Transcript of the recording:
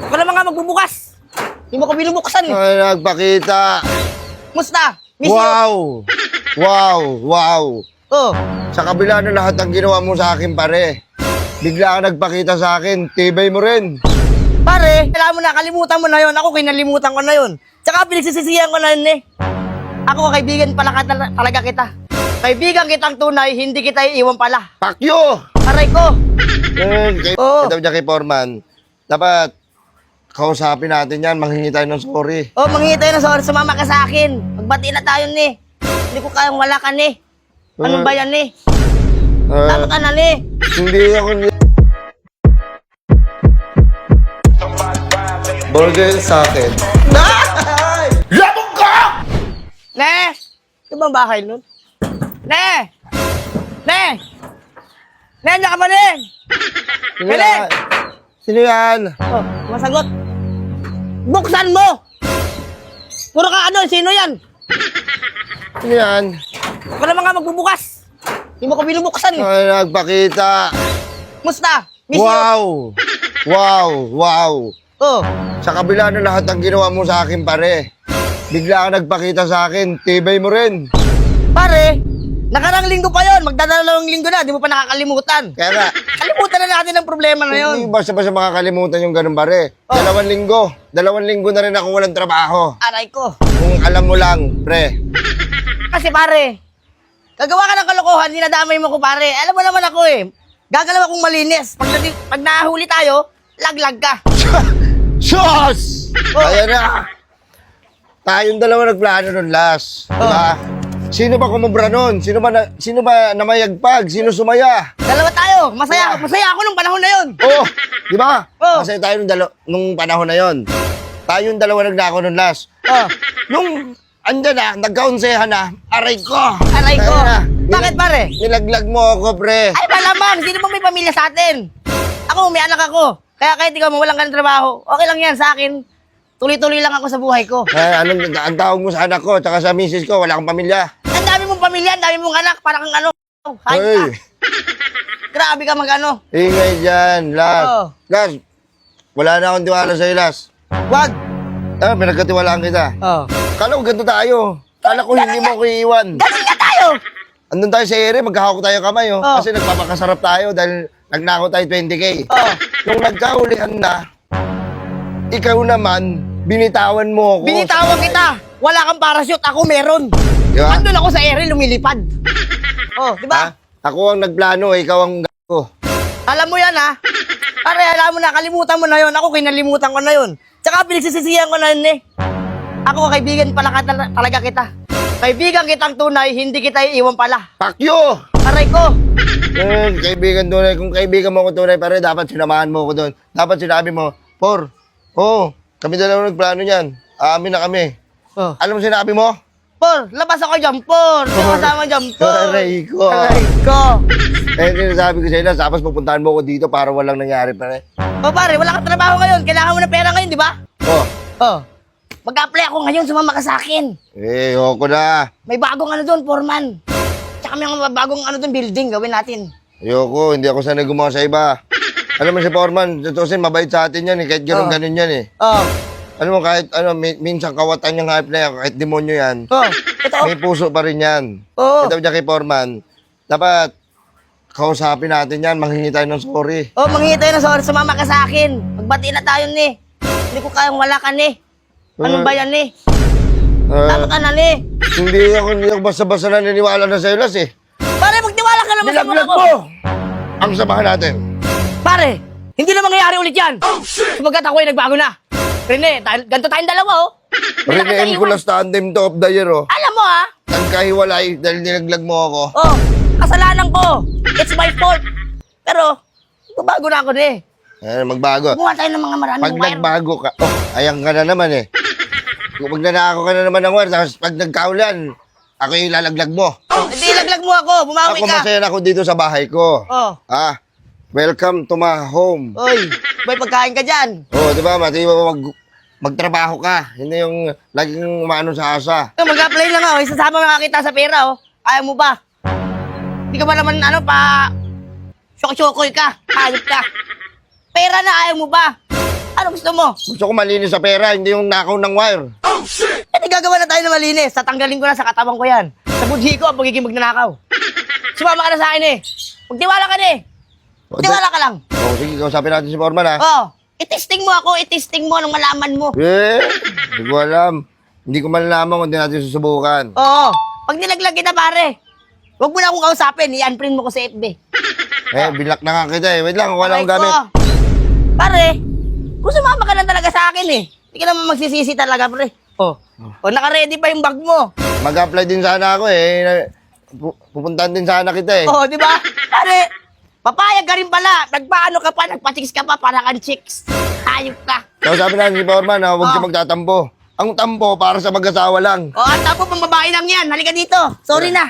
Ako naman nga magbubukas. Hindi mo ko binubuksan eh. Ay, nagpakita. Musta? Miss Wow! Wow! Wow! you. Oh. Sa kabila ng lahat ng ginawa mo sa akin, pare, bigla ka nagpakita sa akin, tibay mo rin. Pare, kailangan mo na, kalimutan mo na yon. Ako kinalimutan ko na yon. Tsaka pinagsisisihan ko na yun eh. Ako kaibigan pala talaga kita. Kaibigan kitang tunay, hindi kita iiwan pala. Pakyo! Aray ko. Oo. Ito dyan kay Foreman. Dapat, kausapin natin yan, manghingi tayo ng sorry. Oh, manghingi tayo na sorry, sumama ka sa akin. Magbati na tayo ni. Hindi ko kayang wala ka ni. Ano ba yan ni? Tama ka na ni. Hindi ako burger sa akin. Labog ka! Ne! Ito ba ang bahay nun? Ne! Ne! Ne, andiyan ka ba ni? Sino Pwede. yan? Sino yan? Oh, masagot. Buksan mo! Puro ka ano, sino yan? Sino yan? Ako naman nga magbubukas. Hindi mo ko binubuksan eh. Ay, nagpakita. Musta? Miss you. Wow! Wow! Wow! Oh. Sa kabila ng lahat ng ginawa mo sa akin, pare, bigla ka nagpakita sa akin, tibay mo rin. Pare, nakarang linggo pa yon, magdadalawang linggo na, di mo pa nakakalimutan. Kaya nga, Kalimutan na natin ang problema na yon. hindi basta-basta makakalimutan yung ganun, pare. Oh. 2 linggo na rin ako walang trabaho. Aray ko. Kung alam mo lang, pre. Kasi pare, gagawa ka ng kalokohan, dinadamay mo ko pare. Alam mo naman ako eh, gagalaw akong malinis. Pag nahuli tayo, laglag ka. Sos! Oh. Ayan na. Tayong dalawa nagplano nun last. Diba? Sino ba kumubra nun? Sino ba namayagpag? Sino sumaya? Dalawa tayo, masaya ako nung panahon na yon. Oh, di ba? Oh. Kasi tayo nung panahon na yon. Tayong dalawa nagnako nun last. Oh, Nung andyan na, nagkaunsehan na, aray ko. aray ko. Kaya na, Bakit pare? nilaglag mo ako, pre. Ay malamang, sino bang may pamilya sa atin? Ako, may anak ako. Kaya kahit ikaw mawalan ka ng trabaho, okay lang yan sa akin. Tuloy-tuloy lang ako sa buhay ko. Ang tawag mo sa anak ko, tsaka sa misis ko, wala akong pamilya. Ang dami mong pamilya, ang dami mong anak, para kang ano. Hayop Hoy, ka. Grabe ka mag-ano. ingay dyan, Las. Oo. Las, wala na akong tiwala sa'yo, Las. Wag. Pinagkatiwalaan kita. Oh. Kala ko ganito tayo. Kala ko hindi mo ko iiwan. Ganun nga tayo. Andun tayo sa ere, magkahawak tayo kamay, oh. Oh. Kasi nagpapakasarap tayo dahil nagnako tayo 20K. Oh. Nung nagkahulihan na, ikaw naman, binitawan mo ako. Binitawan kita. Wala kang parachute, ako meron. Di ba? Andun ako sa ere, lumilipad. Oh, di Ha? ba? Ako ang nagplano, ikaw ang gago. Alam mo yan, ha? Pare, alam mo na, kalimutan mo na yon. Ako kinalimutan ko na yon. Tsaka pinagsisisihan ko na yun eh. Ako kaibigan pala talaga kita. Kaibigan kitang tunay, hindi kita iiwan pala. Pakyo! Aray ko. Kaibigan tunay. Kung kaibigan mo ko tunay, pare, dapat sinamahan mo ko doon. Dapat sinabi mo, kami dalawa nagplano niyan. Aamin na kami. Oh. Alam mo sinabi mo? Por, labas ako dyan, por. Kasama dyan, por. Aray ko. Aray ko. Sinasabi ko sa ila, tapos pupuntahan mo ko dito para walang nangyari, pare. Oh, pare, wala kang trabaho ngayon. Kailangan mo ng pera ngayon, di ba? Oh, Oh. Mag-apply ako ngayon, sumama ka sa akin. ayoko na. May bagong ano doon, foreman. Tsaka may mga bagong ano doon, building, gawin natin. Ayoko, hindi ako sanay gumawa sa iba. Alam mo si Foreman, tutusin, mabait sa atin yan eh, kahit ganun yan eh. Oh. Alam mo, kahit minsan kawatan yung hype na yan, kahit demonyo yan, Oh. Ito. may puso pa rin yan. Oo. Ito dyan kay Foreman, dapat kausapin natin yan, manghingi tayo ng sorry. Oh, manghingi tayo na sorry, sumama ka sa akin. Magbati na tayo ni. Hindi ko kayang wala ka ni. Ano ba yan ni? Tama ka na ni. Hindi ako basta-basta naniniwala na sa'yo, Las eh. Pare, magtiwala ka naman sa mga Nilaglag ko. mo! Ang samahan natin. Pare, hindi na mangyayari ulit yan. Sumagat ako ay nagbago na. Rene, ganito tayong dalawa oh. Hindi na kita Rene iwan. Nicolas tandem to of the year, oh. Alam mo ha? Nagkahiwalay dahil nilaglag mo ako. Oh, kasalanan ko. It's my fault. Pero, bago na ako ni. Magbago. Gumawa tayo ng mga maraming Pag wire. nagbago ka, ayan ka na naman eh. Kung magnanako ka na naman ng wire, tapos pag nagkaulan, ako yung lalaglag mo. Oh, hindi, laglag mo ako. Bumawi Ako ka. masaya na ako dito sa bahay ko. Oh. Welcome to my home. Oy, may pagkain ka dyan. Di ba, mati mo magtrabaho ka. Hindi yung laging umano sa asa. Mag-apply lang ako. Isasama na kita sa pera, oh. Ayaw mo ba? Hindi ka ba naman, syok-syokoy ka. Hayop ka. Pera na, ayaw mo ba? Ano gusto mo? Gusto ko malinis sa pera, hindi yung nakaw ng wire. Eh, di gagawa na tayo na malinis. Tatanggalin ko na sa katawan ko yan. Sa budhi ko ang pagiging magnanakaw. Sumama ka na sa akin eh. Magtiwala ka na eh. Magtiwala ka lang. Oh, sige, kausapin natin si Foreman ha. Oh, itesting mo ako, itesting mo nung malaman mo. Hindi ko alam. Hindi ko malalaman kung hindi natin susubukan. Oo, pag nilaglag kita pare, huwag mo na akong kausapin, i-unprint mo ko sa FB. Bilak na nga kita eh. Wait lang, wala akong Aray gamit. ko. Pare, kung sumama ka lang talaga sa akin eh. Hindi ka naman magsisisi talaga pre. Oh, naka-ready pa yung bag mo. Mag-apply din sana ako eh. Pupuntahan din sana kita eh. Oh, di ba? Pare, papayag ka rin pala. Nagpaano ka pa, nagpa-chicks ka pa, para kang chicks. Ayok ka. Kausapin natin si Foreman ha, huwag siya magtatampo. Ang tampo para sa mag-asawa lang. Oh, ang tapo pang babae lang yan. Halika dito. Sorry na.